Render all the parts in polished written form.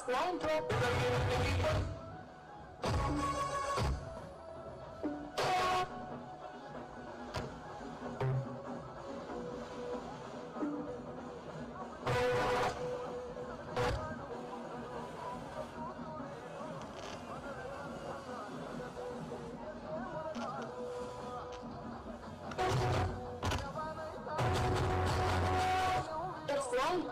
Line drop. It's line.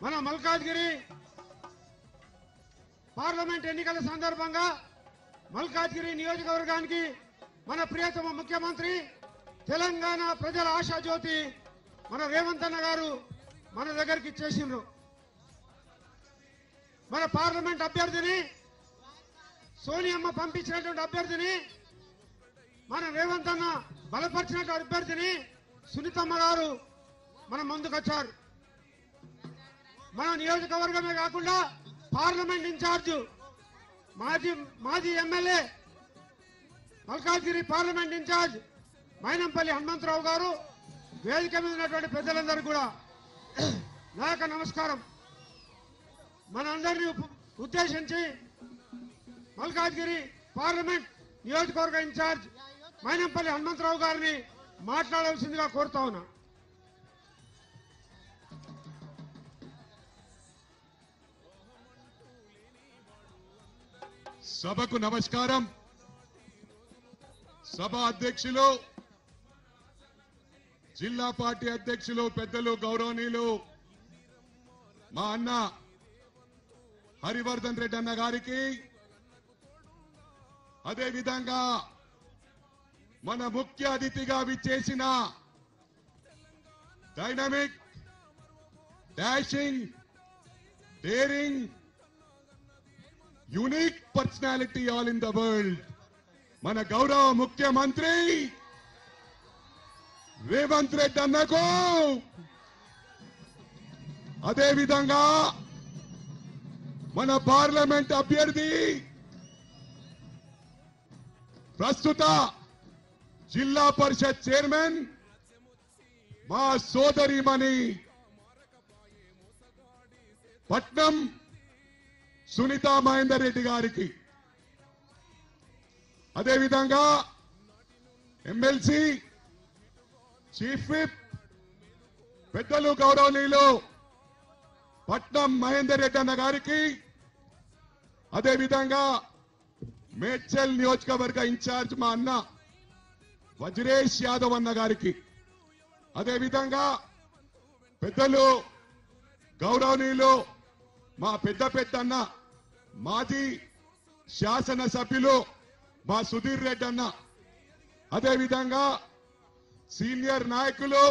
మన Malkajgiri parliament ఎన్నికల సందర్భంగా మల్కాజ్గిరి నియోజకవర్గానికి మన ప్రియతమ ముఖ్యమంత్రి తెలంగాణ ప్రజల ఆశాజ్యోతి మన రేవంత్ అన్న గారు మన దగ్గరికి ఇచ్చేసిండ్రు. మన పార్లమెంట్ అభ్యర్థిని సోనియమ్మ పంపించినటువంటి అభ్యర్థిని మన రేవంత్ అన్న బలపరిచినటువంటి అభ్యర్థిని సునీతమ్మ గారు మన ముందుకొచ్చారు. మన నియోజకవర్గమే కాకుండా పార్లమెంట్ ఇన్ఛార్జ్ మాజీ MLA Malkajgiri parliament in charge Mynampally Hanumantharao గారు, వేదిక మీద ఉన్నటువంటి పెద్దలందరికీ కూడా నా యొక్క నమస్కారం. మనందరినీ ఉద్దేశించి మల్కాజ్గిరి పార్లమెంట్ నియోజకవర్గ ఇన్ఛార్జ్ మైనంపల్లి హనుమంతరావు గారిని మాట్లాడాల్సిందిగా కోరుతా ఉన్నా. సభకు నమస్కారం. సభ అధ్యక్షులు, జిల్లా పార్టీ అధ్యక్షులు, పెద్దలు, గౌరవనీయులు మా అన్న హరివర్ధన్ రెడ్డి అన్న గారికి, అదే విధంగా మన ముఖ్య అతిథిగా విచ్చేసిన dynamic, dashing, daring, unique personality all in the world మన గౌరవ ముఖ్యమంత్రి రేవంత్ రెడ్డి అన్నకు, అదే విధంగా మన పార్లమెంట్ అభ్యర్థి ప్రస్తుత జిల్లా పరిషత్ చైర్మన్ మా సోదరిమణి పట్నం సునీతా మహేందర్ రెడ్డి గారికి, అదేవిధంగా ఎమ్మెల్సీ చీఫ్ విప్ పెద్దలు గౌరవనీయులు పట్నం మహేందర్ రెడ్డి అన్న గారికి, అదేవిధంగా మేడ్చల్ నియోజకవర్గ ఇన్ఛార్జ్ మా అన్న వజ్రేష్ యాదవ్ అన్న గారికి, అదేవిధంగా పెద్దలు గౌరవనీయులు మా పెద్ద అన్న మాజీ శాసనసభ్యులు మా సుధీర్ రెడ్డి అన్న, అదేవిధంగా సీనియర్ నాయకులు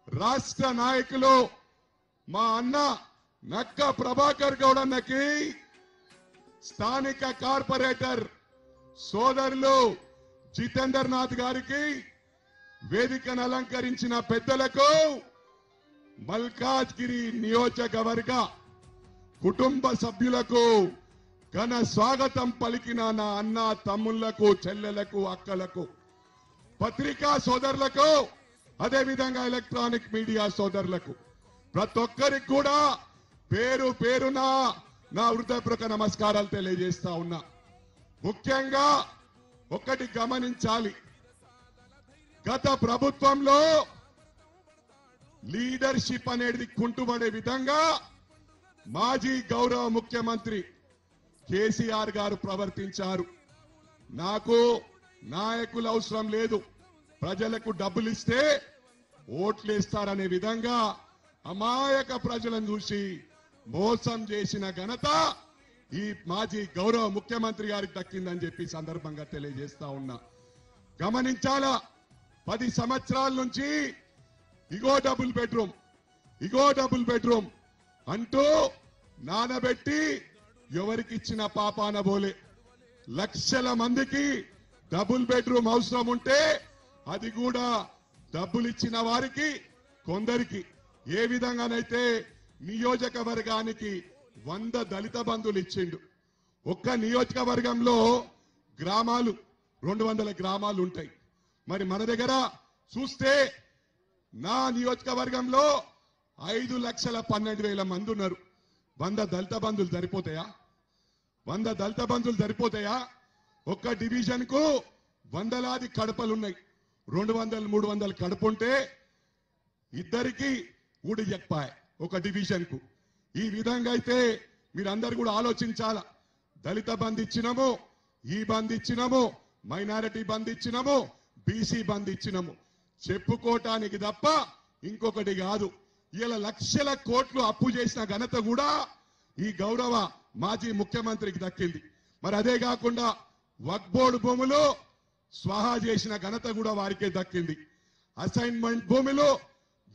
రాష్ట్ర నాయకులు మా అన్న నక్క ప్రభాకర్ గౌడ్ అన్నకి, స్థానిక కార్పొరేటర్ సోదరులు జితేందర్ నాథ్ గారికి, వేదికను అలంకరించిన పెద్దలకు, మల్కాజ్గిరి నియోజకవర్గ కుటుంబ సభ్యులకు ఘన స్వాగతం పలికిన నా అన్న తమ్ముళ్లకు, చెల్లెలకు, అక్కలకు, పత్రికా సోదరులకు, అదేవిధంగా ఎలక్ట్రానిక్ మీడియా సోదరులకు, ప్రతి ఒక్కరికి కూడా పేరు పేరున నా హృదయపూర్వక నమస్కారాలు తెలియజేస్తా ఉన్నా. ముఖ్యంగా ఒకటి గమనించాలి, గత ప్రభుత్వంలో లీడర్షిప్ అనేది కుంటుపడే విధంగా మాజీ గౌరవ ముఖ్యమంత్రి కేసీఆర్ గారు ప్రవర్తించారు. నాకు నాయకులు అవసరం లేదు, ప్రజలకు డబ్బులు ఇస్తే ఓట్లేస్తారనే విధంగా అమాయక ప్రజలను చూసి మోసం చేసిన ఘనత ఈ మాజీ గౌరవ ముఖ్యమంత్రి గారికి దక్కిందని చెప్పి సందర్భంగా తెలియజేస్తా ఉన్నా. గమనించాలా, 10 సంవత్సరాల నుంచి ఇగో డబుల్ బెడ్రూమ్ అంటూ నానబెట్టి ఎవరికి ఇచ్చిన పాపాన బోలే. లక్షల మందికి డబుల్ బెడ్రూమ్ అవసరం ఉంటే అది కూడా డబ్బులు ఇచ్చిన వారికి కొందరికి, ఏ విధంగానైతే నియోజకవర్గానికి 100 దళిత బంధువులు ఇచ్చిండు. ఒక్క నియోజకవర్గంలో గ్రామాలు 200 గ్రామాలు ఉంటాయి. మరి మన దగ్గర చూస్తే నా నియోజకవర్గంలో 5,12,000 మంది ఉన్నారు. 100 దళిత బంధువులు సరిపోతాయా? 100 దళిత బంధువులు సరిపోతాయా? ఒక్క డివిజన్ కు వందలాది కడపలున్నాయి. 200, 300 కడుపుంటే ఇద్దరికి ఊడి చెప్పాయి ఒక డివిజన్ కు. ఈ విధంగా అయితే మీరందరూ కూడా ఆలోచించాల. దళిత బంధు ఇచ్చినాము, ఈ బంధు ఇచ్చినాము, మైనారిటీ బంధు ఇచ్చినాము, బీసీ బంధు ఇచ్చినాము చెప్పుకోవటానికి తప్ప ఇంకొకటి కాదు. ఇలా లక్షల కోట్లు అప్పు చేసిన ఘనత కూడా ఈ గౌరవ మాజీ ముఖ్యమంత్రికి దక్కింది. మరి అదే కాకుండా వక్ఫ్ బోర్డు భూములు స్వాహా చేసిన ఘనత కూడా వారికే దక్కింది. అసైన్మెంట్ భూమిలో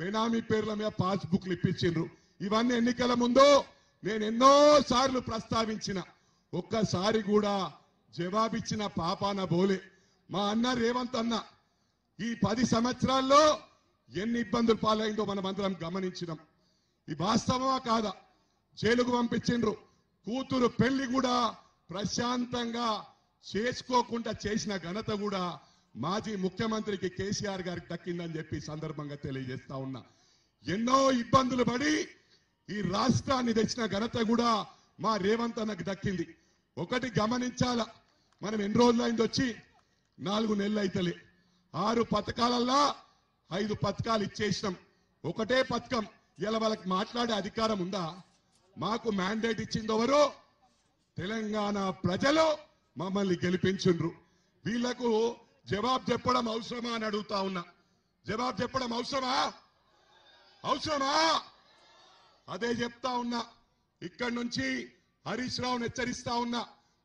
బెనామీ పేర్ల మీద పాస్ బుక్లు ఇప్పించిండ్రు. ఇవన్నీ ఎన్నికల ముందు నేను ఎన్నో సార్లు ప్రస్తావించిన, ఒక్కసారి కూడా జవాబిచ్చిన పాపాన బోలే. మా అన్న రేవంత్ అన్న ఈ 10 సంవత్సరాల్లో ఎన్ని ఇబ్బందులు పాలైందో మనం అందరం గమనించినాం. ఈ వాస్తవమా కాదా? జైలుకు పంపించిండ్రు. కూతురు పెళ్లి కూడా ప్రశాంతంగా చేసుకోకుండా చేసిన ఘనత కూడా మాజీ ముఖ్యమంత్రికి కేసీఆర్ గారికి దక్కిందని చెప్పి సందర్భంగా తెలియజేస్తా ఉన్నా. ఎన్నో ఇబ్బందులు పడి ఈ రాష్ట్రాన్ని తెచ్చిన ఘనత కూడా మా రేవంత్ అన్నకు దక్కింది. ఒకటి గమనించాల, మనం ఎన్ని రోజులైంది వచ్చి 4 నెలలు అయితలే. 6 పథకాలల్లా 5 పథకాలు ఇచ్చేసినాం. ఒకటే పథకం ఇలా వాళ్ళకి మాట్లాడే అధికారం ఉందా? మాకు మ్యాండేట్ ఇచ్చింది ఎవరు? తెలంగాణ ప్రజలు మమ్మల్ని గెలిపించుండ్రు. వీళ్లకు జవాబు చెప్పడం అవసరమా అని అడుగుతా ఉన్నా. జవాబు చెప్పడం అవసరమా? అదే చెప్తా ఉన్నా. ఇక్కడి నుంచి హరీష్ రావును హెచ్చరిస్తా ఉన్నా.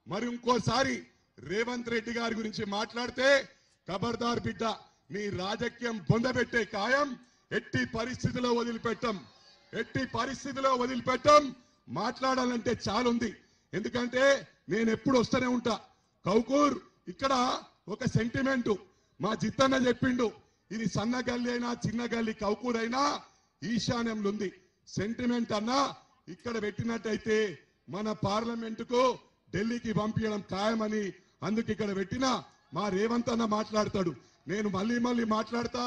మరి ఇంకోసారి రేవంత్ రెడ్డి గారి గురించి మాట్లాడితే ఖబర్దార్ బిడ్డ, నీ రాజకీయం పొందబెట్టే ఖాయం. ఎట్టి పరిస్థితిలో వదిలిపెట్టం. మాట్లాడాలంటే చాలుంది. ఎందుకంటే నేను ఎప్పుడు వస్తూనే ఉంటా. కౌకూర్ ఇక్కడ ఒక సెంటిమెంట్ మా జిత్తన్న చెప్పిండు, ఇది సన్న గల్లి అయినా చిన్న గల్లి కౌకూర్ అయినా ఈశాన్యంలో ఉంది. సెంటిమెంట్ అన్నా ఇక్కడ పెట్టినట్టయితే మన పార్లమెంటుకు ఢిల్లీకి పంపించడం ఖాయమని అందుకు ఇక్కడ పెట్టిన మా రేవంత్ అన్న మాట్లాడతాడు. నేను మళ్ళీ మాట్లాడతా.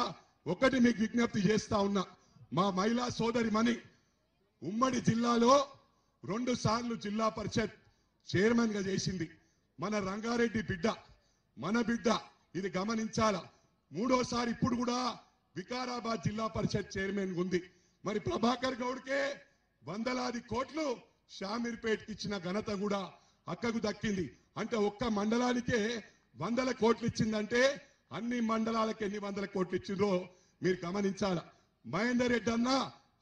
ఒకటి మీకు విజ్ఞప్తి చేస్తా ఉన్నా, మా మహిళా సోదరి మణి ఉమ్మడి జిల్లాలో 2 సార్లు జిల్లా పరిషత్ చైర్మన్ గా చేసింది. మన రంగారెడ్డి బిడ్డ, మన బిడ్డ, ఇది గమనించాల. 3వ సారి ఇప్పుడు కూడా వికారాబాద్ జిల్లా పరిషత్ చైర్మన్ ఉంది. మరి ప్రభాకర్ గౌడ్కే వందలాది కోట్లు షామీర్పేట్కి ఇచ్చిన ఘనత కూడా అక్కకు దక్కింది. అంటే ఒక్క మండలానికే 100 కోట్లు ఇచ్చిందంటే అన్ని మండలాలకు ఎన్ని 100 కోట్లు ఇచ్చిందో మీరు గమనించాల. మహేందర్ రెడ్డి అన్న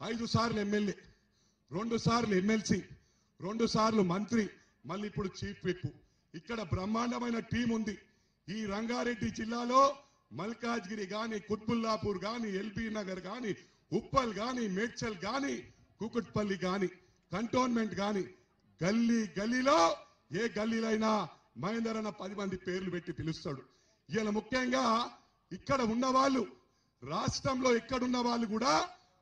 5 సార్లు ఎమ్మెల్యే, 2 సార్లు ఎమ్మెల్సీ, 2 సార్లు మంత్రి, మళ్ళీ ఇప్పుడు చీఫ్ విప్. ఇక్కడ బ్రహ్మాండమైన టీం ఉంది. ఈ రంగారెడ్డి జిల్లాలో మల్కాజ్గిరి గాని, కుత్బుల్లాపూర్ గాని, ఎల్బీ నగర్ గాని, ఉప్పల్ గాని, మేడ్చల్ గాని, కుకుట్పల్లి గాని, కంటోన్మెంట్ గాని, గల్లీ గల్లీలో ఏ గల్లీలైనా మహేందర్ అన్న 10 మంది పేర్లు పెట్టి పిలుస్తాడు. ఇలా ముఖ్యంగా ఇక్కడ ఉన్న వాళ్ళు, రాష్ట్రంలో ఎక్కడున్న వాళ్ళు కూడా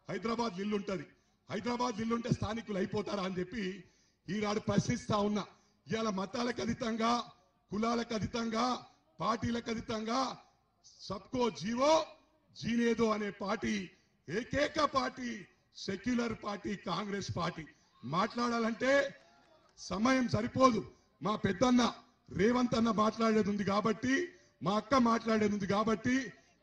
హైదరాబాద్ ఇల్లుంటది. హైదరాబాద్ ఇల్లుంటే స్థానికులు అయిపోతారా అని చెప్పి ఈనాడు ప్రశ్నిస్తా ఉన్నా. ఇవాళ మతాలకు అతీతంగా, కులాలకు అతీతంగా, పార్టీలకు అతీతంగా సబ్కో జీవో జీనేదో అనే పార్టీ, ఏకైక party secular party Congress party. మాట్లాడాలంటే సమయం సరిపోదు. మా పెద్దన్న రేవంత్ అన్న మాట్లాడేది ఉంది కాబట్టి, మా అక్క మాట్లాడేది ఉంది కాబట్టి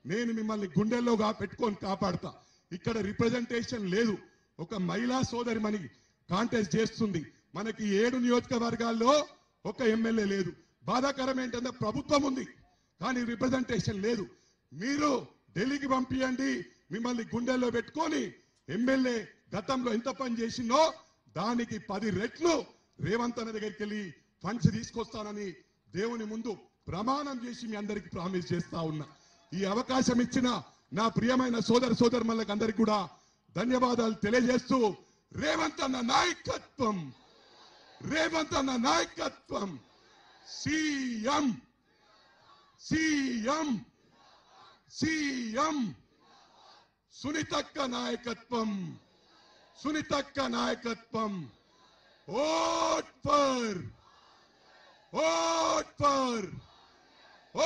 నేను మిమ్మల్ని గుండెల్లోగా పెట్టుకొని కాపాడతా. ఇక్కడ రిప్రజెంటేషన్ లేదు. ఒక మహిళా సోదరి మనకి కాంటెస్ట్ చేస్తుంది. మనకి 7 నియోజకవర్గాల్లో ఒక ఎమ్మెల్యే లేదు. బాధాకరం ఏంటంటే ప్రభుత్వం ఉంది కానీ రిప్రజెంటేషన్ లేదు. మీరు ఢిల్లీకి పంపియండి, మిమ్మల్ని గుండెల్లో పెట్టుకొని ఎమ్మెల్యే గతంలో ఎంత పని చేసిందో దానికి 10 రెట్లు రేవంత్ అన్న దగ్గరికి వెళ్ళి ఫండ్స్ తీసుకొస్తానని దేవుని ముందు ప్రమాణం చేసి మీ అందరికి ప్రామిస్ చేస్తా ఉన్నా. ఈ అవకాశం ఇచ్చిన నా ప్రియమైన సోదరులకు అందరికి కూడా ధన్యవాదాలు తెలియజేస్తూ, రేవంత్ అన్న నాయకత్వం, రేవంత్ అన్న నాయకత్వం, సీఎం సీఎం సీఎం సునీతక్క నాయకత్వం, సునీతక్క నాయకత్వం. Vote for, vote for,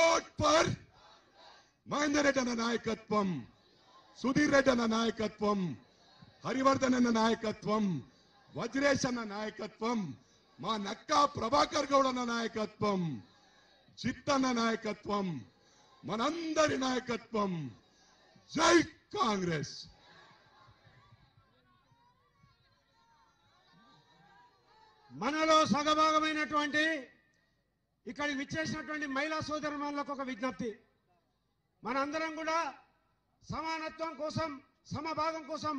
vote for Mahender Reddy అన్న నాయకత్వం, సుధీర్ రెడ్డి అన్న నాయకత్వం, హరివర్ధన్ అన్న నాయకత్వం, వజ్రేష్ అన్న నాయకత్వం, మా నక్కా ప్రభాకర్ గౌడ్ అన్న నాయకత్వం, చిత్తన్న నాయకత్వం, మనందరి నాయకత్వం. జై కాంగ్రెస్. మనలో సగభాగమైనటువంటి ఇక్కడికి విచ్చేసినటువంటి మహిళా సోదరులకు ఒక విజ్ఞప్తి. మనందరం కూడా సమానత్వం కోసం, సమభాగం కోసం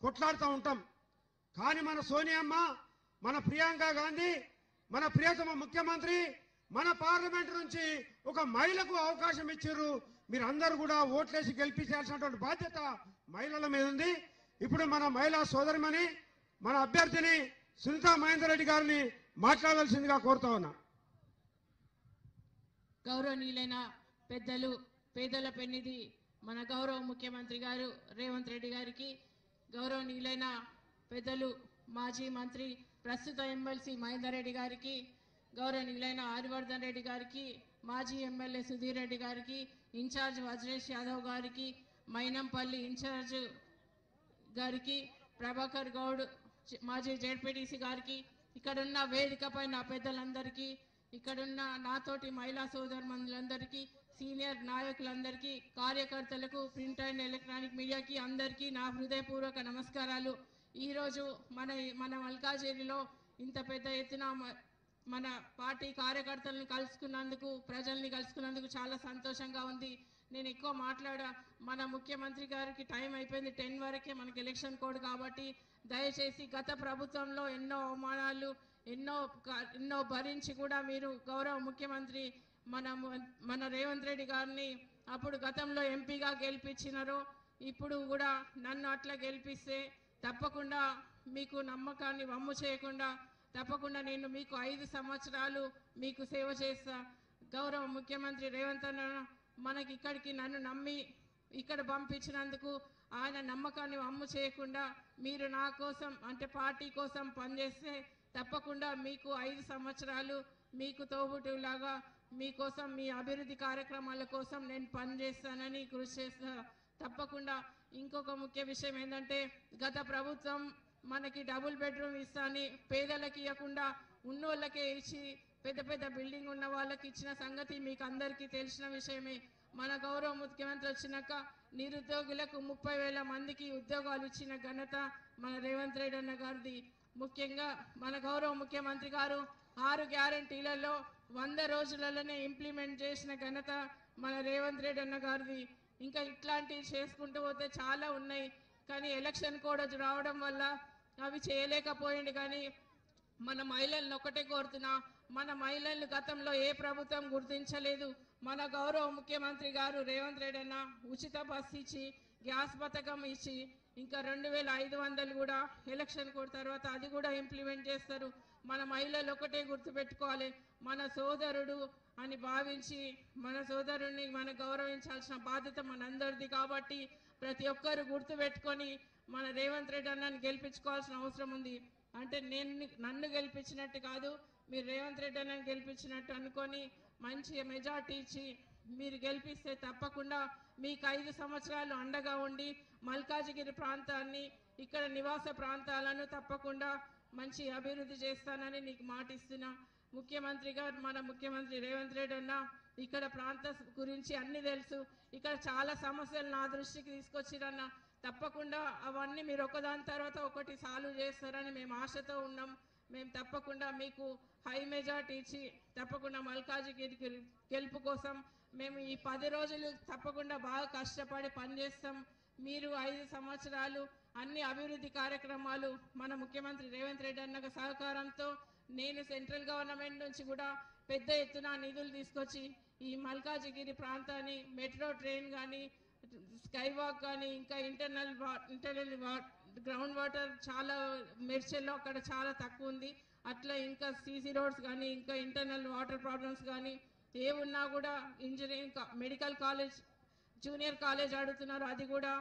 కొట్లాడుతూ ఉంటాం. కానీ మన సోనియమ్మ, మన ప్రియాంక గాంధీ, మన ప్రియతమ ముఖ్యమంత్రి మన పార్లమెంట్ నుంచి ఒక మహిళకు అవకాశం ఇచ్చారు. మీరు అందరూ కూడా ఓట్లేసి గెలిపించాల్సినటువంటి బాధ్యత మహిళల మీద ఉంది. ఇప్పుడు మన మహిళా సోదరిమణి, మన అభ్యర్థిని సునీతా మహేందర్ రెడ్డి గారిని మాట్లాడాల్సిందిగా కోరుతా ఉన్నా. గౌరవనీయులైన పెద్దలు, పేదల పెన్నిధి మన గౌరవ ముఖ్యమంత్రి గారు రేవంత్ రెడ్డి గారికి, గౌరవనీయులైన పెద్దలు మాజీ మంత్రి ప్రస్తుత ఎమ్మెల్సీ మహేందర్ రెడ్డి గారికి, గౌరవనీయులైన హరివర్ధన్ రెడ్డి గారికి, మాజీ ఎమ్మెల్యే సుధీర్ రెడ్డి గారికి, ఇన్ఛార్జ్ వజ్రేష్ యాదవ్ గారికి, మైనంపల్లి ఇన్ఛార్జ్ గారికి, ప్రభాకర్ గౌడ్ మాజీ జెడ్పీటీసీ గారికి, ఇక్కడున్న వేదికపై నా పెద్దలందరికీ, ఇక్కడున్న నాతోటి మహిళా సోదరులందరికీ, సీనియర్ నాయకులందరికీ, కార్యకర్తలకు, ప్రింట్ అండ్ ఎలక్ట్రానిక్ మీడియాకి అందరికీ నా హృదయపూర్వక నమస్కారాలు. ఈరోజు మన మల్కాజిగిరిలో ఇంత పెద్ద ఎత్తున మన పార్టీ కార్యకర్తలను కలుసుకున్నందుకు, ప్రజల్ని కలుసుకున్నందుకు చాలా సంతోషంగా ఉంది. నేను ఎక్కువ మన ముఖ్యమంత్రి గారికి టైం అయిపోయింది, 10 వరకే మనకి ఎలక్షన్ కోడ్ కాబట్టి దయచేసి గత ప్రభుత్వంలో ఎన్నో అవమానాలు ఎన్నో భరించి కూడా మీరు గౌరవ ముఖ్యమంత్రి మన రేవంత్ రెడ్డి గారిని అప్పుడు గతంలో ఎంపీగా గెలిపించినారు. ఇప్పుడు కూడా నన్ను అట్లా గెలిపిస్తే తప్పకుండా మీకు నమ్మకాన్ని వమ్ము చేయకుండా తప్పకుండా నేను మీకు 5 సంవత్సరాలు మీకు సేవ చేస్తా. గౌరవ ముఖ్యమంత్రి రేవంత్ అన్న మనకి ఇక్కడికి నన్ను నమ్మి ఇక్కడ పంపించినందుకు ఆయన నమ్మకాన్ని వమ్ము చేయకుండా మీరు నా కోసం అంటే పార్టీ కోసం పనిచేస్తే తప్పకుండా మీకు 5 సంవత్సరాలు మీకు తోబుట్టులాగా మీకోసం మీ అభివృద్ధి కార్యక్రమాల కోసం నేను పనిచేస్తానని కృషి చేస్తా. తప్పకుండా ఇంకొక ముఖ్య విషయం ఏంటంటే గత ప్రభుత్వం మనకి డబుల్ బెడ్రూమ్ ఇస్తాని పేదలకు ఇవ్వకుండా ఉన్నోళ్ళకే ఇచ్చి పెద్ద పెద్ద బిల్డింగ్ ఉన్న వాళ్ళకి ఇచ్చిన సంగతి మీకు అందరికీ తెలిసిన విషయమే. మన గౌరవ ముఖ్యమంత్రి వచ్చినాక నిరుద్యోగులకు 30,000 మందికి ఉద్యోగాలు ఇచ్చిన ఘనత మన రేవంత్ రెడ్డి అన్న గారిది. ముఖ్యంగా మన గౌరవ ముఖ్యమంత్రి గారు 6 గ్యారంటీలలో 100 రోజులలోనే ఇంప్లిమెంట్ చేసిన ఘనత మన రేవంత్ రెడ్డి అన్న గారిది. ఇంకా ఇట్లాంటివి చేసుకుంటూ పోతే చాలా ఉన్నాయి, కానీ ఎలక్షన్ కూడా రావడం వల్ల అవి చేయలేకపోయింది. కానీ మన మహిళలను ఒకటే కోరుతున్నా, మన మహిళలు గతంలో ఏ ప్రభుత్వం గుర్తించలేదు. మన గౌరవ ముఖ్యమంత్రి గారు రేవంత్ రెడ్డి అన్న ఉచిత బస్సు ఇచ్చి గ్యాస్ పథకం ఇచ్చి ఇంకా 2,500 కూడా ఎలక్షన్ కోడ్ తర్వాత అది కూడా ఇంప్లిమెంట్ చేస్తారు. మన మహిళలు ఒకటే గుర్తుపెట్టుకోవాలి, మన సోదరుడు అని భావించి మన సోదరుడిని మనం గౌరవించాల్సిన బాధ్యత మనందరిది. కాబట్టి ప్రతి ఒక్కరు గుర్తుపెట్టుకొని మన రేవంత్ రెడ్డి అన్నని గెలిపించుకోవాల్సిన అవసరం ఉంది. అంటే నన్ను గెలిపించినట్టు కాదు, మీరు రేవంత్ రెడ్డి అన్నని గెలిపించినట్టు అనుకొని మంచి మెజార్టీ ఇచ్చి మీరు గెలిపిస్తే తప్పకుండా మీకు 5 సంవత్సరాలు అండగా ఉండి మల్కాజిగిరి ప్రాంతాన్ని ఇక్కడ నివాస ప్రాంతాలను తప్పకుండా మంచి అభివృద్ధి చేస్తానని నీకు మాటిస్తున్నా. ముఖ్యమంత్రిగా మన ముఖ్యమంత్రి రేవంత్ రెడ్డి అన్న ఇక్కడ ప్రాంత గురించి అన్ని తెలుసు. ఇక్కడ చాలా సమస్యలు నా దృష్టికి తీసుకొచ్చిరన్న. తప్పకుండా అవన్నీ మీరు ఒకదాని తర్వాత ఒకటి సాల్వ్ చేస్తారని మేము ఆశతో ఉన్నాం. మేము తప్పకుండా మీకు హై మెజార్టీ ఇచ్చి తప్పకుండా మల్కాజిగిరి గెలుపు కోసం మేము ఈ 10 రోజులు తప్పకుండా బాగా కష్టపడి పనిచేస్తాం. మీరు 5 సంవత్సరాలు అన్ని అభివృద్ధి కార్యక్రమాలు మన ముఖ్యమంత్రి రేవంత్ రెడ్డి అన్న సహకారంతో నేను సెంట్రల్ గవర్నమెంట్ నుంచి కూడా పెద్ద ఎత్తున నిధులు తీసుకొచ్చి ఈ మల్కాజిగిరి ప్రాంతాన్ని మెట్రో ట్రైన్ కానీ స్కై వాక్ కానీ ఇంకా ఇంటర్నల్ గ్రౌండ్ వాటర్ చాలా మెడ్చల్లో అక్కడ చాలా తక్కువ ఉంది. అట్లా ఇంకా సీసీ రోడ్స్ కానీ ఇంకా ఇంటర్నల్ వాటర్ ప్రాబ్లమ్స్ కానీ ఏ ఉన్నా కూడా engineering medical college junior college అడుగుతున్నారు, అది కూడా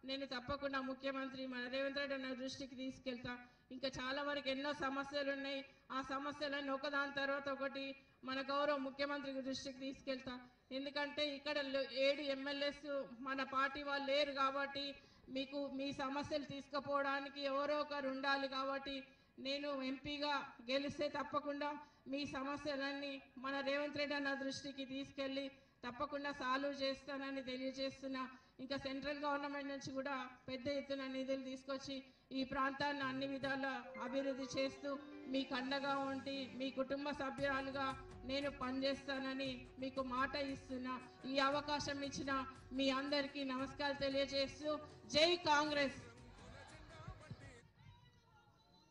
నేను తప్పకుండా ముఖ్యమంత్రి మన రేవంత్ రెడ్డి అన్న దృష్టికి తీసుకెళ్తా. ఇంకా చాలా వరకు ఎన్నో సమస్యలు ఉన్నాయి, ఆ సమస్యలన్నీ ఒకదాని తర్వాత ఒకటి మన గౌరవ ముఖ్యమంత్రి దృష్టికి తీసుకెళ్తా. ఎందుకంటే ఇక్కడ 7 ఎమ్మెల్యేస్ మన పార్టీ వాళ్ళు లేరు కాబట్టి మీకు మీ సమస్యలు తీసుకుపోవడానికి ఎవరో ఒకరు ఉండాలి. కాబట్టి నేను ఎంపీగా గెలిస్తే తప్పకుండా మీ సమస్యలన్నీ మన రేవంత్ రెడ్డి అన్న దృష్టికి తీసుకెళ్ళి తప్పకుండా సాల్వ్ చేస్తానని తెలియజేస్తున్నా. ఇంకా సెంట్రల్ గవర్నమెంట్ నుంచి కూడా పెద్ద ఎత్తున నిధులు తీసుకొచ్చి ఈ ప్రాంతాన్ని అన్ని విధాల అభివృద్ధి చేస్తూ మీకు అండగా ఉండి మీ కుటుంబ సభ్యురాలుగా నేను పనిచేస్తానని మీకు మాట ఇస్తున్నా. ఈ అవకాశం ఇచ్చిన మీ అందరికీ నమస్కారం తెలియజేస్తూ జై కాంగ్రెస్.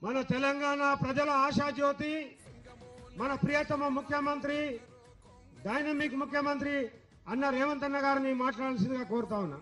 మన తెలంగాణ ప్రజల ఆశాజ్యోతి మన ప్రియతమ ముఖ్యమంత్రి డైనమిక్ ముఖ్యమంత్రి అన్న రేవంత్ అన్న గారిని మాట్లాడాల్సిందిగా కోరుతా ఉన్నా.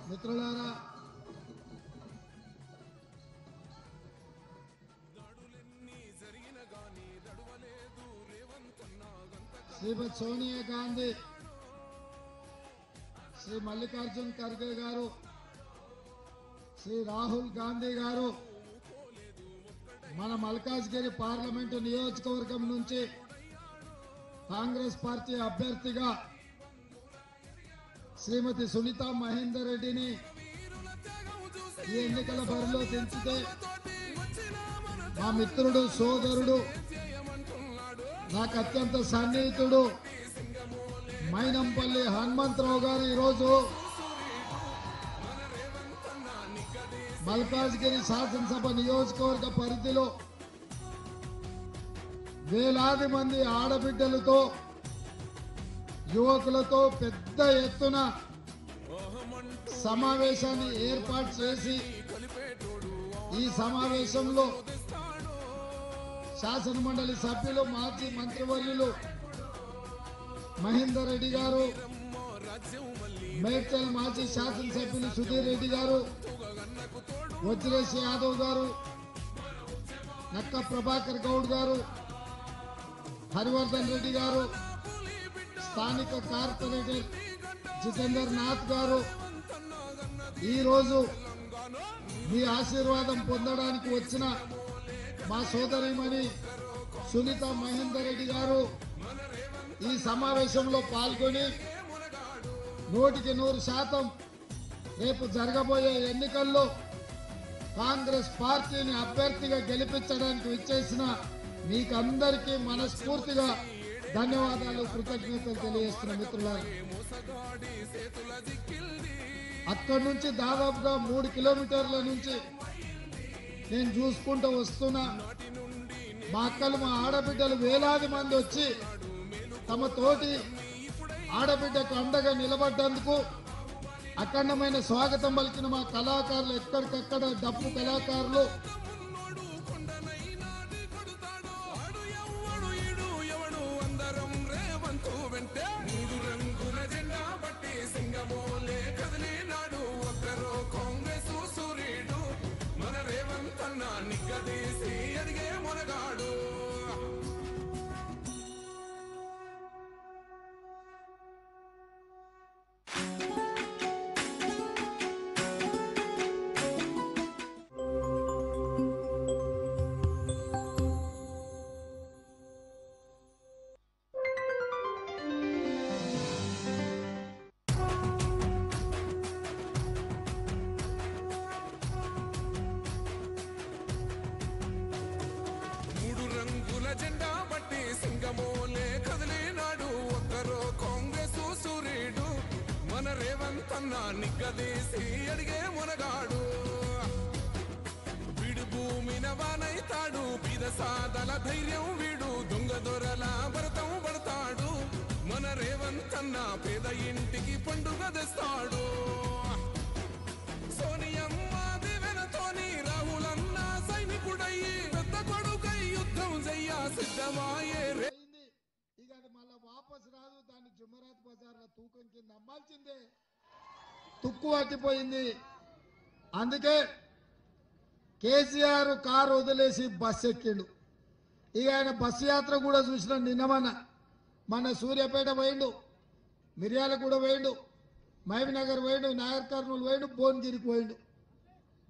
మిత్రులారా, శ్రీమతి సోనియా గాంధీ, శ్రీ మల్లికార్జున్ ఖర్గే గారు, శ్రీ రాహుల్ గాంధీ గారు మన మల్కాజ్గిరి పార్లమెంటు నియోజకవర్గం నుంచి కాంగ్రెస్ పార్టీ అభ్యర్థిగా శ్రీమతి సునీతా మహేందర్ రెడ్డిని ఈ ఎన్నికల బరిలో దించితే మా మిత్రుడు సోదరుడు నాకు అత్యంత సన్నిహితుడు మైనంపల్లి హనుమంతరావు గారు ఈరోజు మల్కాజ్గిరి శాసనసభ నియోజకవర్గ పరిధిలో వేలాది మంది ఆడబిడ్డలతో యువకులతో పెద్ద ఎత్తున సమావేశాన్ని ఏర్పాటు చేసి ఈ సమావేశంలో శాసన మండలి సభ్యులు మాజీ మంత్రివర్యులు మహేందర్ రెడ్డి గారు, మేడ్చల్ మాజీ శాసనసభ్యులు సుధీర్ రెడ్డి గారు, వజ్రేష్ యాదవ్ గారు, నక్క ప్రభాకర్ గౌడ్ గారు, హరివర్ధన్ రెడ్డి గారు, స్థానిక కార్పొరేటర్ జితేందర్ నాథ్ గారు ఈరోజు మీ ఆశీర్వాదం పొందడానికి వచ్చిన మా సోదరిమణి సునీత మహేందర్ రెడ్డి గారు ఈ సమావేశంలో పాల్గొని 100% రేపు జరగబోయే ఎన్నికల్లో కాంగ్రెస్ పార్టీని అభ్యర్థిగా గెలిపించడానికి విచ్చేసిన మీకందరికీ మనస్ఫూర్తిగా ధన్యవాదాలు, కృతజ్ఞతలు తెలియజేస్తున్న మిత్రులారా. అక్కడి నుంచి దాదాపుగా 3 కిలోమీటర్ల నుంచి నేను చూసుకుంటూ వస్తున్నా. మా అక్కలు, మా ఆడబిడ్డలు వేలాది మంది వచ్చి తమ తోటి ఆడబిడ్డకు అండగా నిలబడ్డందుకు అఖండమైన స్వాగతం పలికిన మా కళాకారులు, ఎక్కడికక్కడ డప్పు కళాకారులు, నిగ్గదీసి అడిగే మునగాడు వీడు భూమిన వానైతాడు, పీద సాదల ధైర్యం వీడు, దొంగ దొరల భరతం పడతాడు. మన రేవంతన్న పేద ఇంటికి పండుగ తెస్తాడు. సోనియమ్మ దివెనతోని రాహులన్న సైనికుడయ్యి పెద్ద కొడుకై యుద్ధం చెయ్య సిద్ధమాయే. ఇక అది మళ్ళా వాపస్ రాదు, దాన్ని జుమరాత్ బజార్ల తూకం కింద అమ్మాల్సిందే. తుక్కు పట్టిపోయింది. అందుకే కేసీఆర్ కారు వదిలేసి బస్సు ఎక్కిండు. ఇక ఆయన బస్సు యాత్ర కూడా చూసిన మన సూర్యాపేట పోయిండు, మిర్యాలగూడ పోయిండు, మహబూబ్నగర్ పోయిండు, నాగర్ కర్నూలు పోయిండు, భువనగిరికి పోయిండు.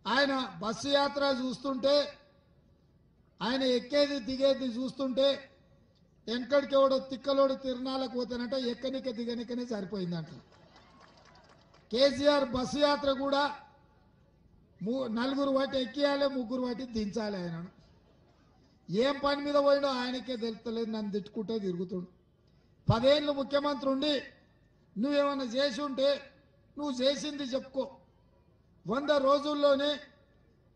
ఆయన బస్సు యాత్ర చూస్తుంటే, ఆయన ఎక్కేది దిగేది చూస్తుంటే వెంకడికి ఎవడో తిక్కలోడు తిరునాళ్ళకు పోతానంటే ఎక్కనిక దిగనికనే సరిపోయిందంట. కేసీఆర్ బస్సు యాత్ర కూడా 4 వాటి ఎక్కియాలి, 3 వాటి దించాలి. ఆయనను ఏం పని మీద పోయినో ఆయనకే తెలుస్తలేదు, నన్ను తిట్టుకుంటే తిరుగుతుండు. 10 ఏళ్ళు ముఖ్యమంత్రి ఉండి నువ్వేమన్నా చేసి ఉంటే నువ్వు చేసింది చెప్పుకో. 100 రోజుల్లోనే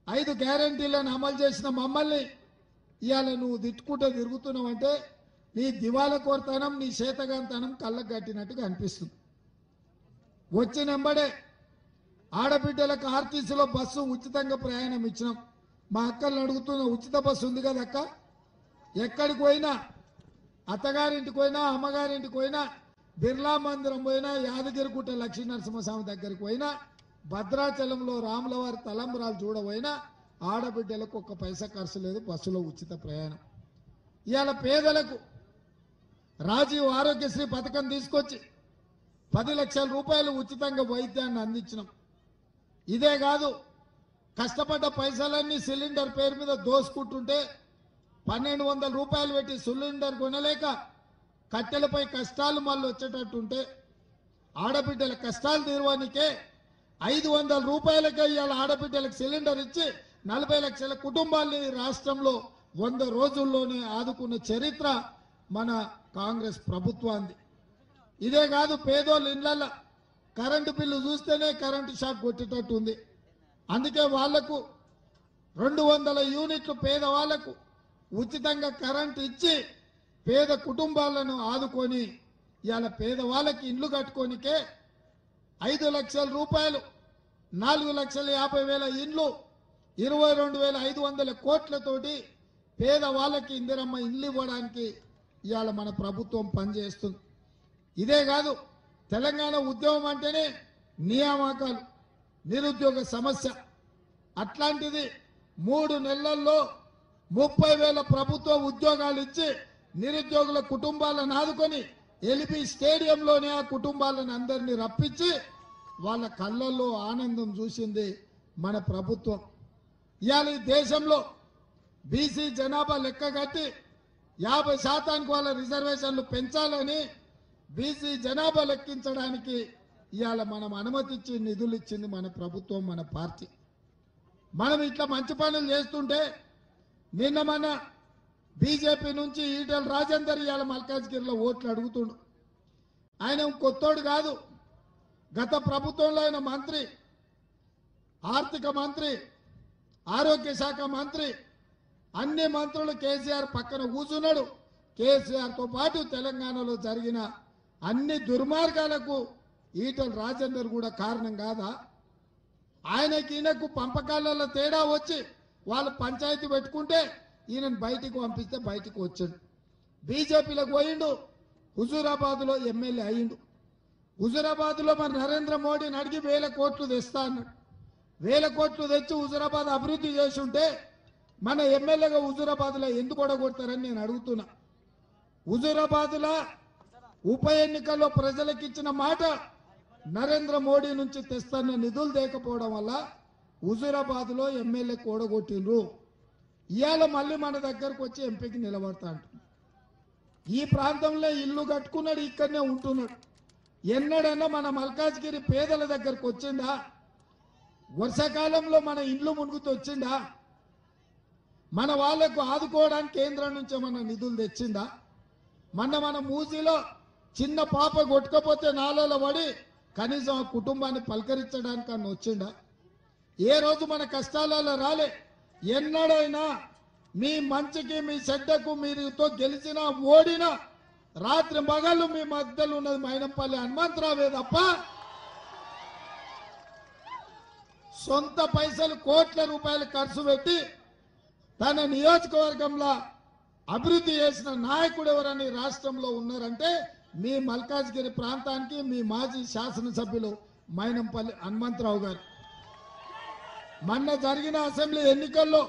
5 గ్యారంటీలను అమలు చేసిన మమ్మల్ని ఇవాళ నువ్వు తిట్టుకుంటే తిరుగుతున్నావంటే నీ దివాల కోరతనం, నీ చేతగాంతనం కళ్ళకు కట్టినట్టుగా అనిపిస్తుంది. వచ్చినెంబడే ఆడబిడ్డలకు ఆర్టీసీలో బస్సు ఉచితంగా ప్రయాణం ఇచ్చినాం. మా అక్కలను అడుగుతున్న ఉచిత బస్సు ఉంది కదా అక్క, ఎక్కడికి పోయినా, అత్తగారింటికి పోయినా, అమ్మగారింటికి పోయినా, బిర్లా మందిరం పోయినా, యాదగిరిగుట్ట లక్ష్మీ నరసింహస్వామి దగ్గరికి పోయినా, భద్రాచలంలో రాములవారి తలంబరాలు చూడబోయినా ఆడబిడ్డలకు 1 పైసా ఖర్చు లేదు, బస్సులో ఉచిత ప్రయాణం. ఇవాళ పేదలకు రాజీవ్ ఆరోగ్యశ్రీ పథకం తీసుకొచ్చి 10 లక్షల రూపాయలు ఉచితంగా వైద్యాన్ని అందించినాం. ఇదే కాదు, కష్టపడ్డ పైసలన్నీ సిలిండర్ పేరు మీద దోసుకుంటుంటే 1200 రూపాయలు పెట్టి సిలిండర్ కొనలేక కట్టెలపై కష్టాలు మళ్ళీ వచ్చేటట్టుంటే ఆడబిడ్డల కష్టాలు తీరవానికే 500 రూపాయలకే ఇవాళ ఆడబిడ్డలకు సిలిండర్ ఇచ్చి 40 లక్షల కుటుంబాల్ని రాష్ట్రంలో 100 రోజుల్లోనే ఆదుకున్న చరిత్ర మన కాంగ్రెస్ ప్రభుత్వాన్ని. ఇదే కాదు, పేదోళ్ళ ఇళ్లలో కరెంటు బిల్లు చూస్తేనే కరెంటు షాక్ కొట్టేటట్టు ఉంది. అందుకే వాళ్లకు 200 యూనిట్లు పేదవాళ్లకు ఉచితంగా కరెంటు ఇచ్చి పేద కుటుంబాలను ఆదుకొని ఇవాళ పేదవాళ్ళకి ఇండ్లు కట్టుకోనికే 5 లక్షల రూపాయలు 4,50,000 ఇండ్లు 22,500 కోట్లతోటి పేదవాళ్ళకి ఇందిరమ్మ ఇండ్లు ఇవ్వడానికి ఇవాళ మన ప్రభుత్వం పనిచేస్తుంది. ఇదే కాదు, తెలంగాణ ఉద్యమం అంటేనే నియామకాలు, నిరుద్యోగ సమస్య. అట్లాంటిది 3 నెలల్లో 30,000 ప్రభుత్వ ఉద్యోగాలు ఇచ్చి నిరుద్యోగుల కుటుంబాలను ఆదుకొని ఎల్బీ స్టేడియంలోనే ఆ కుటుంబాలను అందరినీ రప్పించి వాళ్ళ కళ్ళల్లో ఆనందం చూసింది మన ప్రభుత్వం. ఇవాళ ఈ దేశంలో బీసీ జనాభా లెక్క కట్టి 50% వాళ్ళ రిజర్వేషన్లు పెంచాలని బీసీ జనాభా లెక్కించడానికి ఇవాళ మనం అనుమతి ఇచ్చి నిధులు ఇచ్చింది మన ప్రభుత్వం, మన పార్టీ. మనం ఇట్లా మంచి పనులు చేస్తుంటే నిన్న మన బీజేపీ నుంచి ఈటెల రాజేందర్ ఇవాళ మల్కాజ్గిరిలో ఓట్లు అడుగుతుండు. ఆయన కొత్తోడు కాదు, గత ప్రభుత్వంలో ఆయన మంత్రి, ఆర్థిక మంత్రి, ఆరోగ్య శాఖ మంత్రి, అన్ని మంత్రులు కేసీఆర్ పక్కన కూర్చున్నాడు. కేసీఆర్తో పాటు తెలంగాణలో జరిగిన అన్ని దుర్మార్గాలకు ఈటెల రాజేందర్ కూడా కారణం కాదా? ఆయనకి ఈయనకు పంపకాలలో తేడా వచ్చి వాళ్ళు పంచాయతీ పెట్టుకుంటే ఈయనను బయటికి పంపిస్తే బయటికి వచ్చాడు. బీజేపీలోకి పోయిండు, హుజూరాబాద్లో ఎమ్మెల్యే అయ్యిండు. హుజూరాబాద్లో మరి నరేంద్ర మోడీని అడిగి 1,000 కోట్లు తెస్తా అన్నాడు. 1,000 కోట్లు తెచ్చి హుజూరాబాద్ అభివృద్ధి చేసి ఉంటే మన ఎమ్మెల్యేగా హుజూరాబాద్లో ఎందుకు ఓడగొడతారని నేను అడుగుతున్నా. హుజూరాబాద్లో ఉప ఎన్నికల్లో ప్రజలకు ఇచ్చిన మాట నరేంద్ర మోడీ నుంచి తెస్తున్న నిధులు లేకపోవడం వల్ల హుజూరాబాద్లో ఎమ్మెల్యే ఓడగొట్టిండ్రు. ఇవాళ మళ్ళీ మన దగ్గరకు వచ్చి ఎంపీకి నిలబడతా అంటున్నాడు. ఈ ప్రాంతంలో ఇల్లు కట్టుకున్నాడు, ఇక్కడనే ఉంటున్నాడు. ఎన్నడన్నా మన మల్కాజ్గిరి పేదల దగ్గరకు వచ్చిందా? వర్షాకాలంలో మన ఇండ్లు మునుగుతూ వచ్చిందా? మన వాళ్లకు ఆదుకోవడానికి కేంద్రం నుంచి మన నిధులు తెచ్చిందా? మన మూసీలో చిన్న పాప కొట్టుకపోతే నాలలో పడి కనీసం ఆ కుటుంబాన్ని పలకరించడానికి అన్న వచ్చిందా? ఏ రోజు మన కష్టాలలో రాలే. ఎన్నడైనా మీ మంచికి మీ చెడ్డకు మీరుతో గెలిచినా ఓడినా రాత్రి మగళ్ళు మీ మధ్యలో ఉన్నది మైనంపల్లి హనుమంతరావే తప్ప సొంత పైసలు కోట్ల రూపాయలు ఖర్చు పెట్టి తన నియోజకవర్గంలో అభివృద్ధి చేసిన నాయకుడు ఎవరని రాష్ట్రంలో ఉన్నారంటే మీ మల్కాజ్గిరి ప్రాంతానికి మీ మాజీ శాసనసభ్యులు మైనంపల్లి హనుమంతరావు గారు. మొన్న జరిగిన అసెంబ్లీ ఎన్నికల్లో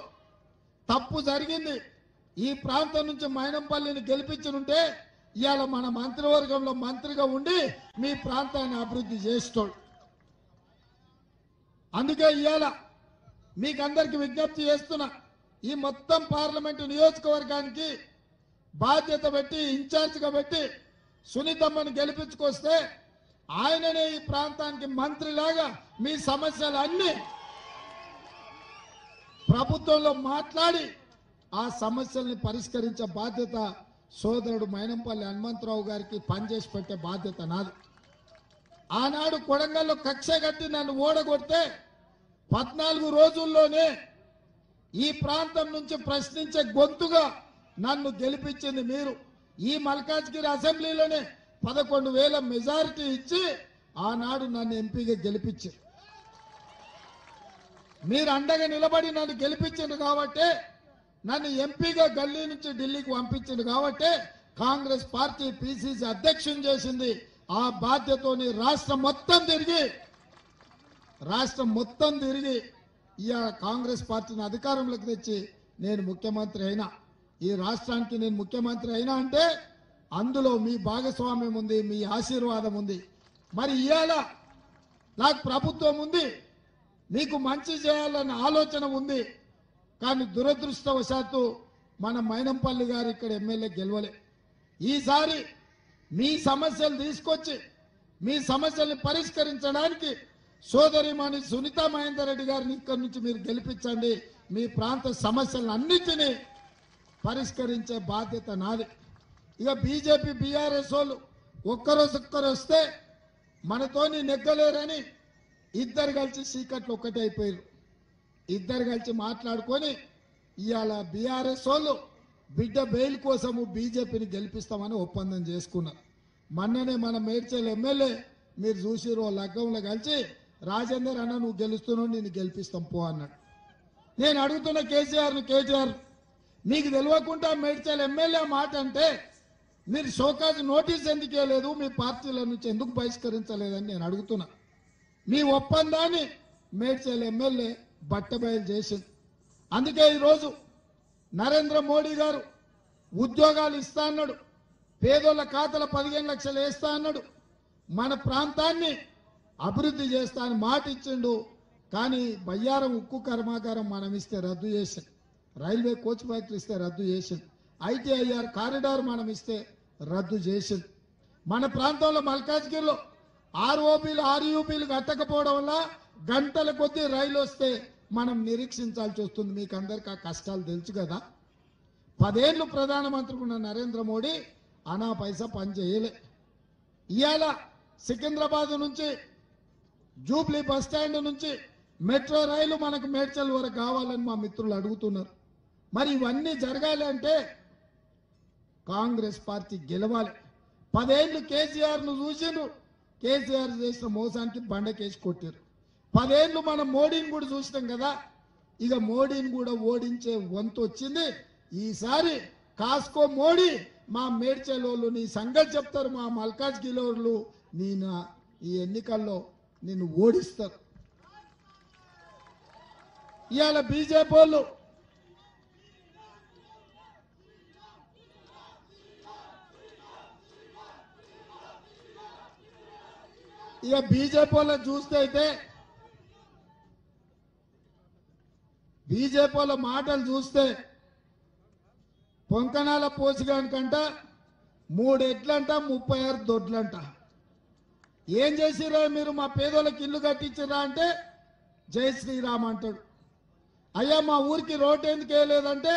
తప్పు జరిగింది. ఈ ప్రాంతం నుంచి మైనంపల్లిని గెలిపించుంటే ఇవాళ మన మంత్రివర్గంలో మంత్రిగా ఉండి మీ ప్రాంతాన్ని అభివృద్ధి చేస్తాడు. అందుకే ఇవాళ మీకు అందరికి విజ్ఞప్తి చేస్తున్నా, ఈ మొత్తం పార్లమెంటు నియోజకవర్గానికి బాధ్యత పెట్టి ఇన్ఛార్జిగా పెట్టి సునీతమ్మని గెలిపించుకొస్తే ఆయననే ఈ ప్రాంతానికి మంత్రిలాగా మీ సమస్యలు అన్ని ప్రభుత్వంలో మాట్లాడి ఆ సమస్యల్ని పరిష్కరించే బాధ్యత సోదరుడు మైనంపల్లి హనుమంతరావు గారికి పనిచేసి పెట్టే బాధ్యత నాది. ఆనాడు కొడంగల్లో కక్ష కట్టి నన్ను ఓడగొడితే 14 రోజుల్లోనే ఈ ప్రాంతం నుంచి ప్రశ్నించే గొంతుగా నన్ను గెలిపించింది మీరు. ఈ మల్కాజ్గిరి అసెంబ్లీలోనే 11,000 మెజారిటీ ఇచ్చి ఆనాడు నన్ను ఎంపీగా గెలిపించారు. మీరు అండగా నిలబడి నన్ను గెలిపించింది కాబట్టి, నన్ను ఎంపీగా గల్లీ నుంచి ఢిల్లీకి పంపించింది కాబట్టి కాంగ్రెస్ పార్టీ పిసిసి అధ్యక్షుని చేసింది. ఆ బాధ్యతని రాష్ట్రం మొత్తం తిరిగి ఇవాళ కాంగ్రెస్ పార్టీని అధికారంలోకి తెచ్చి నేను ముఖ్యమంత్రి అయినా, ఈ రాష్ట్రానికి నేను ముఖ్యమంత్రి అయినా అంటే అందులో మీ భాగస్వామ్యం ఉంది, మీ ఆశీర్వాదం ఉంది. మరి ఇవాళ నాకు ప్రభుత్వం ఉంది, మీకు మంచి చేయాలన్న ఆలోచన ఉంది. కానీ దురదృష్టవశాత్తు మన మైనంపల్లి గారు ఇక్కడ ఎమ్మెల్యే గెలవలే. ఈసారి మీ సమస్యలు తీసుకొచ్చి మీ సమస్యల్ని పరిష్కరించడానికి సోదరిమణి సునీతా మహేందర్ రెడ్డి గారిని ఇక్కడి నుంచి మీరు గెలిపించండి. మీ ప్రాంత సమస్యలను అన్నిటినీ పరిష్కరించే బాధ్యత నాది. ఇక బీజేపీ బీఆర్ఎస్ వాళ్ళు ఒక్కరు వస్తే మనతోని నెగ్గలేరని ఇద్దరు కలిసి చీకట్లు ఒక్కటే అయిపోయారు. ఇద్దరు కలిసి మాట్లాడుకొని ఇవాళ బీఆర్ఎస్ వాళ్ళు బిడ్డ బెయిల్ కోసము బీజేపీని గెలిపిస్తామని ఒప్పందం చేసుకున్నారు. మొన్ననే మన మేడ్చల్ ఎమ్మెల్యే మీరు చూసిరో లగ్గంలో కలిసి రాజేందర్ అన్న నువ్వు గెలుస్తున్నావు నేను గెలిపిస్తాం పో అన్నాడు. నేను అడుగుతున్న కేటీఆర్ మీకు తెలియకుండా మేడ్చల్ ఎమ్మెల్యే మాట అంటే మీరు షోకాజ్ నోటీస్ ఎందుకు ఇవ్వలేదు, మీ పార్టీల నుంచి ఎందుకు బహిష్కరించలేదని నేను అడుగుతున్నా. మీ ఒప్పందాన్ని మేడ్చల్ ఎమ్మెల్యే బట్టబయలు చేసింది. అందుకే ఈరోజు నరేంద్ర మోడీ గారు ఉద్యోగాలు ఇస్తా అన్నాడు, పేదోళ్ళ ఖాతాల 15 లక్షలు వేస్తా అన్నాడు, మన ప్రాంతాన్ని అభివృద్ధి చేస్తా అని మాట ఇచ్చిండు. కానీ బయ్యారం ఉక్కు కర్మాగారం మనం ఇస్తే రద్దు చేసింది, రైల్వే కోచ్ ఫ్యాక్టరీ ఇస్తే రద్దు చేసింది, ITIR కారిడార్ మనం ఇస్తే రద్దు చేసింది. మన ప్రాంతంలో మల్కాజ్గిరిలో ROBలు RUBలు కట్టకపోవడం వల్ల గంటల కొద్దీ రైలు వస్తే మనం నిరీక్షించాల్సి వస్తుంది. మీకు అందరికి ఆ కష్టాలు తెలుసు కదా. 10 ఏళ్ళు ప్రధానమంత్రి ఉన్న నరేంద్ర మోడీ అనా పైసా పని చేయలే. ఇవాళ సికింద్రాబాద్ నుంచి జూబ్లీ బస్ స్టాండ్ నుంచి మెట్రో రైలు మనకు మేడ్చల్ వరకు కావాలని మా మిత్రులు అడుగుతున్నారు. మరి ఇవన్నీ జరగాలి అంటే కాంగ్రెస్ పార్టీ గెలవాలి. 10 ఏళ్ళు కేసీఆర్ను చూసిండ్రు, కేసీఆర్ చేసిన మోసానికి బండకేసి కొట్టారు. 10 ఏళ్ళు మనం మోడీని కూడా చూసినాం కదా. ఇక మోడీని కూడా ఓడించే వంతు వచ్చింది. ఈసారి కాస్కో మోడీ మా మేడ్చలోళ్ళు నీ సంగతి చెప్తారు, మా మల్కాజ్గిరిలో నేను ఈ ఎన్నికల్లో నిన్ను ఓడిస్తారు. ఇవాళ బీజేపీ వాళ్ళు ఇక బీజేపీ వాళ్ళ చూస్తే అయితే బీజేపీ వాళ్ళ మాటలు చూస్తే పొంకనాల పోసిగానికంట 3 ఎడ్లంట 36 దొడ్లంట. ఏం చేసిరా మీరు మా పేదోళ్ళకి ఇల్లు కట్టించిరా అంటే జై శ్రీరామ్ అంటాడు. అయ్యా మా ఊరికి రోడ్డు ఎందుకు వేయలేదంటే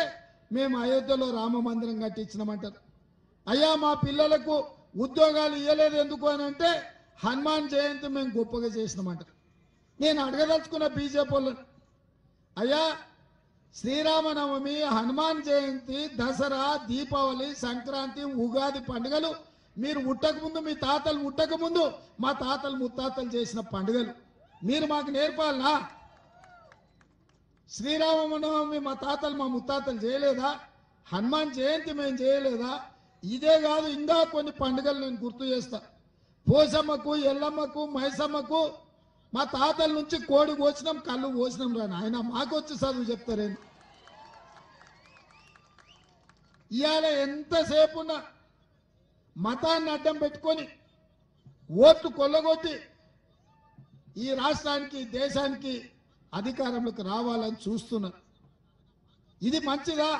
మేము అయోధ్యలో రామ మందిరం కట్టించినామంటారు. అయ్యా మా పిల్లలకు ఉద్యోగాలు ఇవ్వలేదు ఎందుకు అని అంటే హనుమాన్ జయంతి మేము గొప్పగా చేసినామంటారు. నేను అడగదలుచుకున్న బీజేపీ వాళ్ళని, అయ్యా శ్రీరామనవమి, హనుమాన్ జయంతి, దసరా, దీపావళి, సంక్రాంతి, ఉగాది పండుగలు మీరు ఉట్టకముందు, మీ తాతలు ఉట్టకముందు మా తాతలు ముత్తాతలు చేసిన పండుగలు మీరు మాకు నేర్పాలనా? శ్రీరామనవమి మా తాతలు మా ముత్తాతలు చేయలేదా? హనుమాన్ జయంతి మేము చేయలేదా? ఇదే కాదు ఇంకా కొన్ని పండుగలు నేను గుర్తు చేస్తా. పోసమ్మకు, ఎల్లమ్మకు, మైసమ్మకు మా తాతల నుంచి కోడి కోసినాం, కళ్ళు కోసినాం రా నాయన, మాకొచ్చి చదువు చెప్తారేంటి? ఇవాళ ఎంతసేపున్నా మతాన్ని అడ్డం పెట్టుకొని ఓట్లు కొల్లగొట్టి ఈ రాష్ట్రానికి, దేశానికి అధికారంలోకి రావాలని చూస్తున్నారు. ఇది మంచిదా?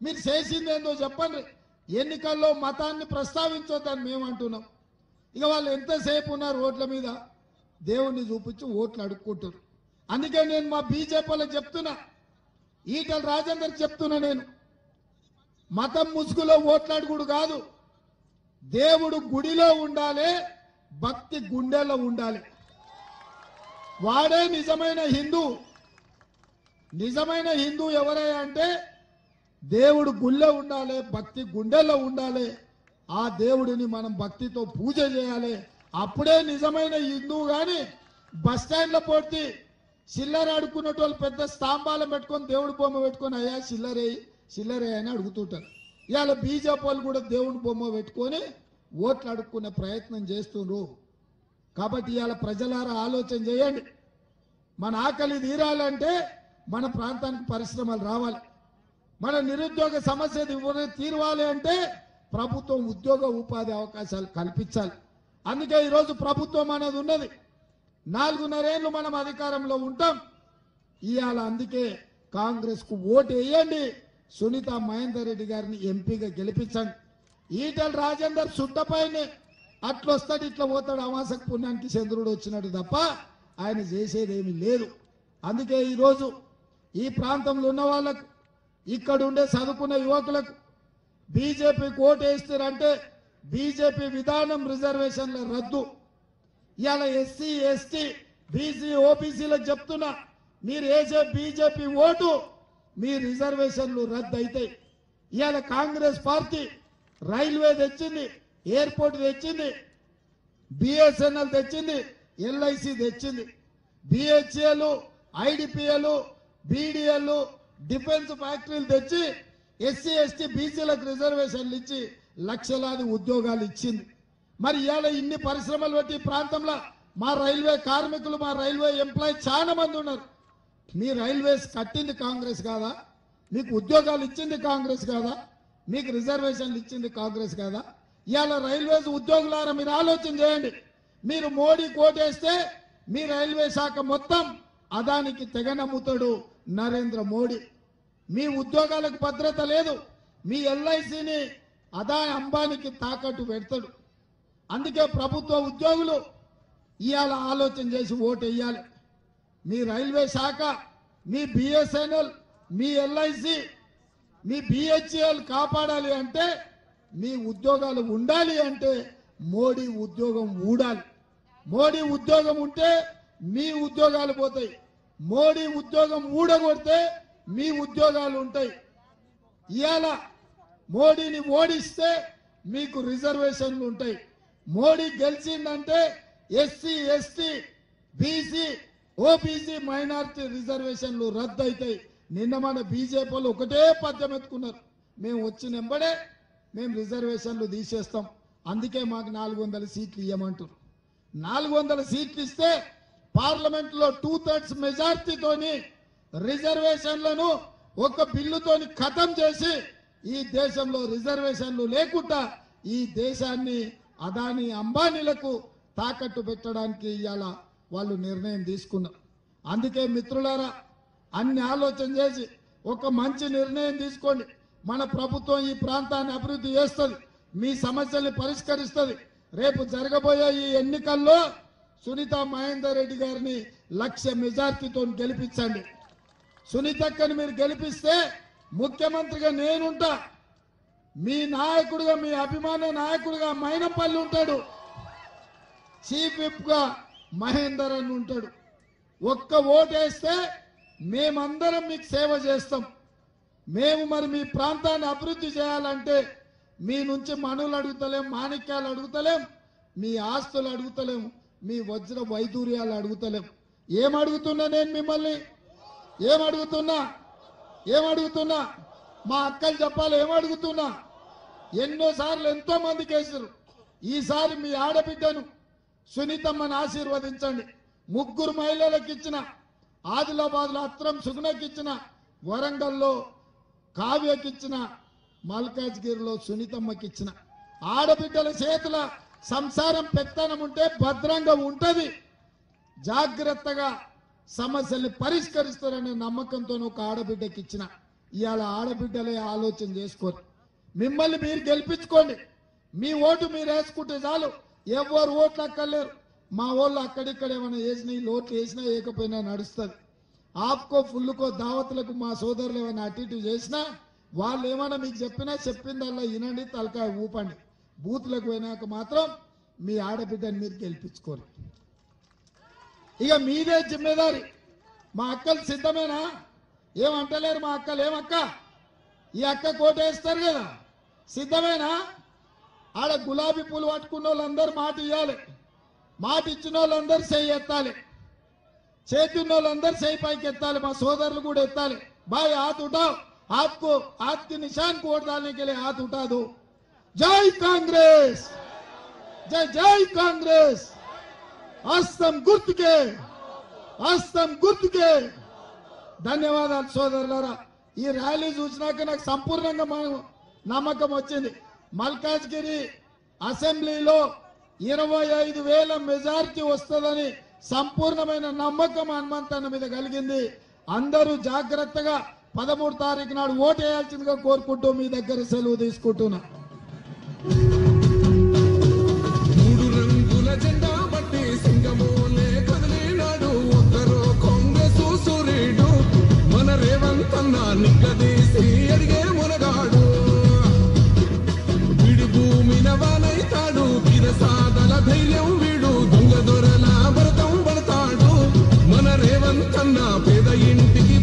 మీరు చేసింది ఏందో చెప్పండి. ఎన్నికల్లో మతాన్ని ప్రస్తావించొద్దని మేము అంటున్నాం. ఇక వాళ్ళు ఎంతసేపు ఉన్నారు ఓట్ల మీద దేవుణ్ణి చూపించి ఓట్లు అడుక్కుంటారు. అందుకే నేను మా బీజేపీలకు చెప్తున్నా, ఈటల రాజేందర్ చెప్తున్నా, నేను మతం ముసుగులో ఓట్లాడుకుడు కాదు, దేవుడు గుడిలో ఉండాలి, భక్తి గుండెలో ఉండాలి. వాడే నిజమైన హిందూ. నిజమైన హిందూ ఎవరయ్యా అంటే దేవుడు గుళ్ళో ఉండాలి, భక్తి గుండెల్లో ఉండాలి. ఆ దేవుడిని మనం భక్తితో పూజ చేయాలి. అప్పుడే నిజమైన హిందూ. కానీ బస్ స్టాండ్లో పోటీ చిల్లర ఆడుకునేటోళ్ళు పెద్ద స్తంభాలను పెట్టుకొని దేవుడి బొమ్మ పెట్టుకొని అయ్యా చిల్లరే అని అడుగుతుంటారు. ఇవాళ బీజేపీ వాళ్ళు కూడా దేవుడి బొమ్మ పెట్టుకొని ఓట్లు అడుక్కునే ప్రయత్నం చేస్తున్నారు. కాబట్టి ఇవాళ ప్రజలారా ఆలోచన చేయండి. మన ఆకలి తీరాలంటే మన ప్రాంతానికి పరిశ్రమలు రావాలి. మన నిరుద్యోగ సమస్య తీరవాలి అంటే ప్రభుత్వం ఉద్యోగ ఉపాధి అవకాశాలు కల్పించాలి. అందుకే ఈరోజు ప్రభుత్వం అనేది ఉన్నది. 4.5 ఏళ్ళు మనం అధికారంలో ఉంటాం. ఇవాళ అందుకే కాంగ్రెస్కు ఓటు వేయండి, సునీత మహేందర్ రెడ్డి గారిని ఎంపీగా గెలిపించండి. ఈటల రాజేందర్ సుట్టపైనే అట్లా వస్తాడు ఇట్లా పోతాడు, అమాసకు పుణ్యానికి చంద్రుడు వచ్చినట్టు తప్ప ఆయన చేసేదేమీ లేదు. అందుకే ఈరోజు ఈ ప్రాంతంలో ఉన్న వాళ్ళకు, ఇక్కడ ఉండే చదువుకున్న యువకులకు బీజేపీకి ఓటు వేస్తారంటే బీజేపీ విధానం రిజర్వేషన్ల రద్దు. ఇవాళ ఎస్సీ ఎస్టీ బీసీ ఓబీసీలకు చెప్తున్నా, మీరు వేసే బీజేపీ ఓటు మీ రిజర్వేషన్లు రద్దు అవుతాయి. ఇవాళ కాంగ్రెస్ పార్టీ రైల్వే తెచ్చింది, ఎయిర్పోర్ట్ తెచ్చింది, బిఎస్ఎన్ఎల్ తెచ్చింది, ఎల్ఐసి తెచ్చింది, బిహెచ్ఏలు, ఐడిపిఎలు, బీడీఎల్, డిఫెన్స్ ఫ్యాక్టరీలు తెచ్చి ఎస్సీ ఎస్టీ బీసీలకు రిజర్వేషన్లు ఇచ్చి లక్షలాది ఉద్యోగాలు ఇచ్చింది. మరి ఇవాళ ఇన్ని పరిశ్రమలు పెట్టి ప్రాంతంలో మా రైల్వే కార్మికులు, మా రైల్వే ఎంప్లాయీ చాలా మంది ఉన్నారు. మీ రైల్వేస్ కట్టింది కాంగ్రెస్ కాదా? మీకు ఉద్యోగాలు ఇచ్చింది కాంగ్రెస్ కాదా? మీకు రిజర్వేషన్లు ఇచ్చింది కాంగ్రెస్ కాదా? ఇవాళ రైల్వేస్ ఉద్యోగులారా మీరు ఆలోచన చేయండి. మీరు మోడీ కోటేస్తే మీ రైల్వే శాఖ మొత్తం అదానికి తెగనమ్ముతాడు నరేంద్ర మోడీ. మీ ఉద్యోగాలకు భద్రత లేదు. మీ ఎల్ఐసిని అదాని అంబానికి తాకట్టు పెడతాడు. అందుకే ప్రభుత్వ ఉద్యోగులు ఇవాళ ఆలోచన చేసి ఓటు వేయాలి. మీ రైల్వే శాఖ, మీ బిఎస్ఎన్ఎల్, మీ ఎల్ఐసి, మీ బిహెచ్ఎల్ కాపాడాలి అంటే, మీ ఉద్యోగాలు ఉండాలి అంటే మోడీ ఉద్యోగం ఊడాలి. మోడీ ఉద్యోగం ఉంటే మీ ఉద్యోగాలు పోతాయి. మోడీ ఉద్యోగం ఊడగొడితే మీ ఉద్యోగాలు ఉంటాయి. ఇవాళ మోడీని ఓడిస్తే మీకు రిజర్వేషన్లు ఉంటాయి. మోడీ గెలిచిందంటే SC ST BC OBC minority రిజర్వేషన్లు రద్దు అవుతాయి. నిన్న మన బీజేపీ వాళ్ళు ఒకటే పద్యం ఎత్తుకున్నారు, మేము వచ్చిన వెంబడే మేము రిజర్వేషన్లు తీసేస్తాం, అందుకే మాకు 400 సీట్లు ఇవ్వమంటారు. 400 సీట్లు ఇస్తే పార్లమెంట్లో 2/3 మెజార్టీతోని రిజర్వేషన్లను ఒక బిల్లుతోని ఖతం చేసి ఈ దేశంలో రిజర్వేషన్లు లేకుండా ఈ దేశాన్ని అదాని అంబానీలకు తాకట్టు పెట్టడానికి ఇవాళ వాళ్ళు నిర్ణయం తీసుకున్నారు. అందుకే మిత్రులారా, అన్ని ఆలోచన చేసి ఒక మంచి నిర్ణయం తీసుకోండి. మన ప్రభుత్వం ఈ ప్రాంతాన్ని అభివృద్ధి చేస్తుంది, మీ సమస్యల్ని పరిష్కరిస్తుంది. రేపు జరగబోయే ఈ ఎన్నికల్లో సునీత మహేందర్ రెడ్డి గారిని 1,00,000 మెజార్టీతో గెలిపించండి. సునీతక్కని మీరు గెలిపిస్తే ముఖ్యమంత్రిగా నేనుంటా, మీ నాయకుడిగా, మీ అభిమాన నాయకుడిగా మైనంపల్లి ఉంటాడు, చీఫ్ విప్ గా మహేందర్ అని ఉంటాడు. ఒక్క ఓటేస్తే మేమందరం మీకు సేవ చేస్తాం. మేము మరి మీ ప్రాంతాన్ని అభివృద్ధి చేయాలంటే మీ నుంచి మనులు అడుగుతలేం, మాణిక్యాలు అడుగుతలేం, మీ ఆస్తులు అడుగుతలేం, మీ వజ్ర వైదూర్యాలు అడుగుతలేం. ఏమడుగుతున్నా నేను మిమ్మల్ని? ఏమడుగుతున్నా మా అక్కలు చెప్పాలి. ఏమడుగుతున్నా? ఎన్నోసార్లు ఎంతో మందికి వేసారు. ఈసారి మీ ఆడబిడ్డను సునీతమ్మను ఆశీర్వదించండి. 3 మహిళలకు ఇచ్చిన, ఆదిలాబాద్లో అత్రం సుగుణకి ఇచ్చిన, వరంగల్లో కావ్యకి ఇచ్చిన, మల్కాజ్గిరిలో సునీతమ్మకి ఇచ్చిన. ఆడబిడ్డల చేతుల సంసారం పెత్తనం ఉంటే భద్రంగా ఉంటది. జాగ్రత్తగా సమస్యల్ని పరిష్కరిస్తారనే నమ్మకంతో ఒక ఆడబిడ్డకి ఇచ్చిన. ఇవాళ ఆడబిడ్డలే ఆలోచన చేసుకోరు. మిమ్మల్ని మీరు గెలిపించుకోండి. మీ ఓటు మీరు వేసుకుంటే చాలు, ఎవరు ఓట్లు అక్కర్లేరు. మా వాళ్ళు అక్కడిక్కడ ఏమైనా వేసినా, ఓట్లు వేసినా వేయకపోయినా నడుస్తుంది. ఆప్కో ఫుల్లుకో దావతులకు మా సోదరులు ఏమైనా అటు ఇటు చేసినా, వాళ్ళు ఏమైనా మీకు చెప్పిందల్లా వినండి, తలకాయ ఊపండి. బూత్లకు పోయినాక మాత్రం మీ ఆడబిడ్డని మీరు గెలిపించుకోరు. ఇక మీదే జిమ్మేదారి. మా అక్కలు సిద్ధమేనా? ఏమంటలేరు మా అక్కలు? ఏమక్క, ఈ అక్క కోటేస్తారు కదా, సిద్ధమేనా? ఆడ గులాబీ పూలు పట్టుకున్న వాళ్ళందరూ మాట ఇవ్వాలి, మాట ఇచ్చిన వాళ్ళందరూ చేయి ఎత్తాలి, చేతి ఉన్న వాళ్ళందరూ చేయి పైకి ఎత్తాలి, మా సోదరులు కూడా ఎత్తాలి. भाई हाथ उठाओ, आपको हाथ के निशान को वोट डालने के लिए हाथ उठा दो. जय कांग्रेस, जय जय कांग्रेस. हस्तं गुर्तुके ధన్యవాదాలు సోదరులారా. ఈ ర్యాలీ చూసినాక నాకు సంపూర్ణంగా నమ్మకం వచ్చింది. మల్కాజ్గిరి అసెంబ్లీలో 25,000 మెజారిటీ వస్తుందని సంపూర్ణమైన నమ్మకం హనుమంతన్న మీద కలిగింది. అందరూ జాగ్రత్తగా 13 తారీఖు నాడు ఓటు వేయాల్సిందిగా కోరుకుంటూ మీ దగ్గర సెలవు తీసుకుంటున్నా. 3 రంగుల జెండా బట్టి సింగమోలే కదిలినాడు ఒక్కరో కాంగ్రెస్ సూర్యుడు మన రేవంత్ అన్న నిగ్గదీసి అడిగే మునగాడు. వీడు భూమిన వానైతాడు, బిరసాదల ధైర్యం వీడు, దొంగ దొరల భరతం పడతాడు. మన రేవంత్ అన్న పేద ఇంటికి